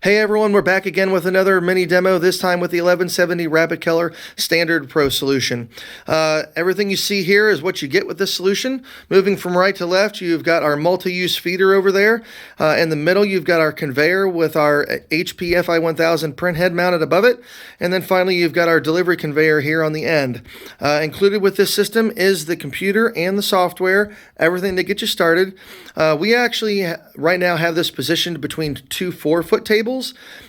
Hey everyone, we're back again with another mini demo, this time with the 1170 RapidColor Standard Pro solution. Everything you see here is what you get with this solution. Moving from right to left, you've got our multi-use feeder over there. In the middle, you've got our conveyor with our HP FI1000 print head mounted above it. And then finally, you've got our delivery conveyor here on the end. Included with this system is the computer and the software, everything to get you started. We actually right now have this positioned between two 4-foot tables,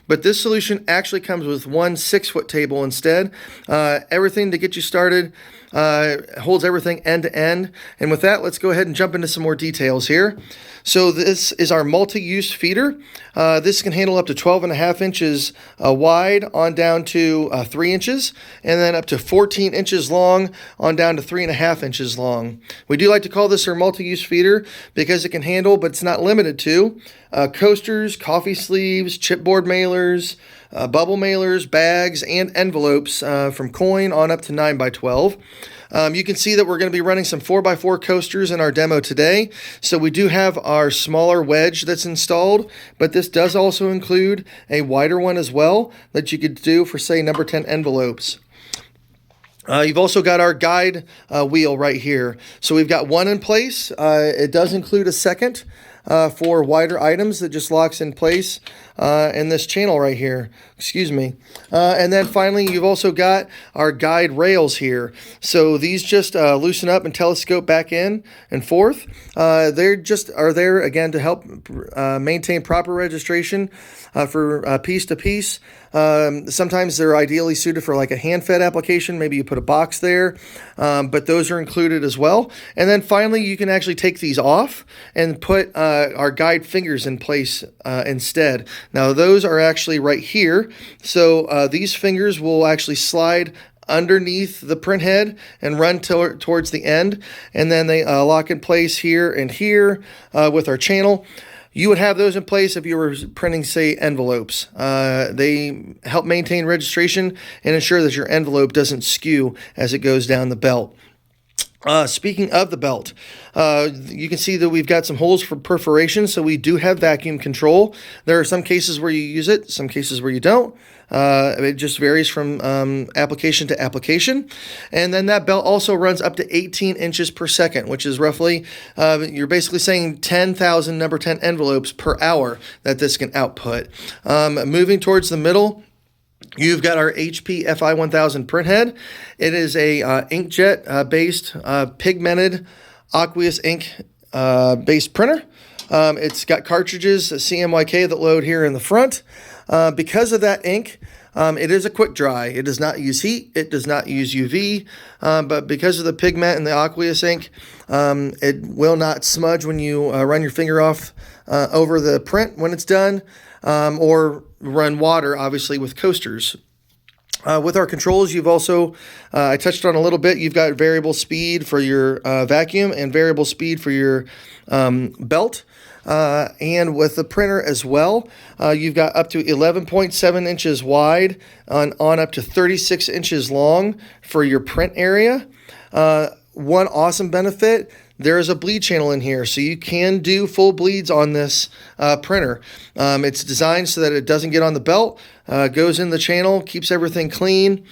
but this solution actually comes with one 6-foot table instead. Everything to get you started, holds everything end to end. And with that, let's go ahead and jump into some more details here. So this is our multi-use feeder. This can handle up to 12.5 inches wide on down to 3 inches, and then up to 14 inches long on down to 3.5 inches long. We do like to call this our multi-use feeder because it can handle, but it's not limited to, coasters, coffee sleeves, chipboard mailers, bubble mailers, bags, and envelopes from coin on up to 9x12. You can see that we're going to be running some 4x4 coasters in our demo today. So we do have our smaller wedge that's installed, but this does also include a wider one as well that you could do for, say, number 10 envelopes. You've also got our guide wheel right here. So we've got one in place. It does include a second for wider items that just locks in place in this channel right here. Excuse me. And then finally, you've also got our guide rails here. So these just loosen up and telescope back in and forth. They just are there again to help maintain proper registration for piece to piece. Sometimes they're ideally suited for like a hand-fed application. Maybe you put a box there, but those are included as well. And then finally, you can actually take these off and put our guide fingers in place instead. Now, those are actually right here. So these fingers will actually slide underneath the print head and run towards the end. And then they lock in place here and here with our channel. You would have those in place if you were printing, say, envelopes. They help maintain registration and ensure that your envelope doesn't skew as it goes down the belt. Speaking of the belt, you can see that we've got some holes for perforation, so we do have vacuum control. There are some cases where you use it, some cases where you don't. It just varies from application to application. And then that belt also runs up to 18 inches per second, which is roughly, you're basically saying 10,000 number 10 envelopes per hour that this can output. Moving towards the middle, you've got our HP FI1000 print head. It is a inkjet based pigmented Aqueous ink based printer. It's got cartridges, a CMYK that load here in the front. Because of that ink, it is a quick dry. It does not use heat. It does not use UV. But because of the pigment and the Aqueous ink, it will not smudge when you run your finger off over the print when it's done, or run water, obviously, with coasters. With our controls, you've also, I touched on a little bit, you've got variable speed for your vacuum and variable speed for your belt. And with the printer as well, you've got up to 11.7 inches wide on up to 36 inches long for your print area. One awesome benefit, there is a bleed channel in here, so you can do full bleeds on this printer. It's designed so that it doesn't get on the belt, goes in the channel, keeps everything clean.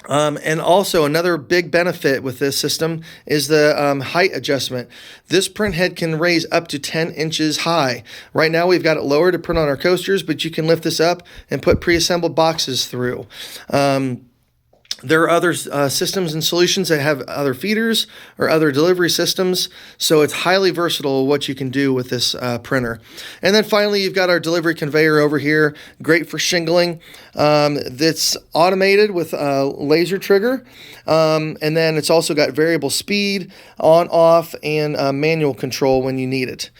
And also another big benefit with this system is the height adjustment. This print head can raise up to 10 inches high. Right now we've got it lower to print on our coasters, but you can lift this up and put pre-assembled boxes through. There are other systems and solutions that have other feeders or other delivery systems, so it's highly versatile what you can do with this printer. And then finally, you've got our delivery conveyor over here, great for shingling. That's automated with a laser trigger, and then it's also got variable speed, on, off, and manual control when you need it.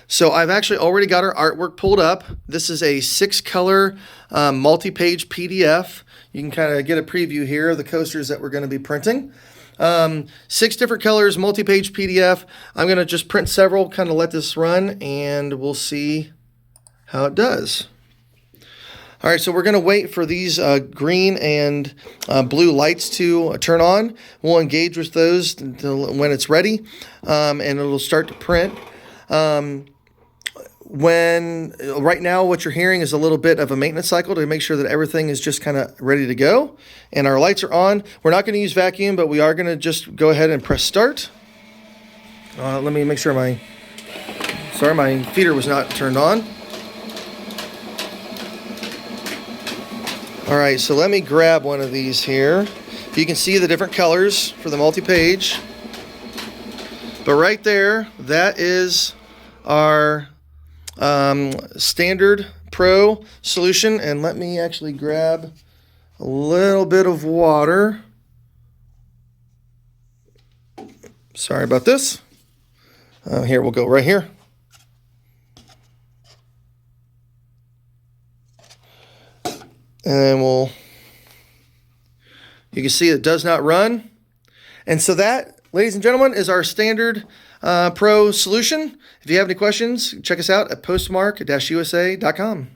So I've actually already got our artwork pulled up. This is a 6-color multi-page PDF. You can kind of get a preview here of the coasters that we're going to be printing. 6 different colors, multi-page PDF. I'm going to just print several, kind of let this run, and we'll see how it does. All right, so we're going to wait for these green and blue lights to turn on. We'll engage with those when it's ready, and it'll start to print. Right now what you're hearing is a little bit of a maintenance cycle to make sure that everything is just kind of ready to go. And our lights are on. We're not going to use vacuum, but we are going to just go ahead and press start. Let me make sure my feeder was not turned on. All right, so let me grab one of these here. You can see the different colors for the multi-page. But right there, that is our standard Pro solution. And let me actually grab a little bit of water. Sorry about this. Here, we'll go right here. And you can see it does not run. And so that, ladies and gentlemen, is our standard Pro solution. If you have any questions, check us out at postmark-usa.com.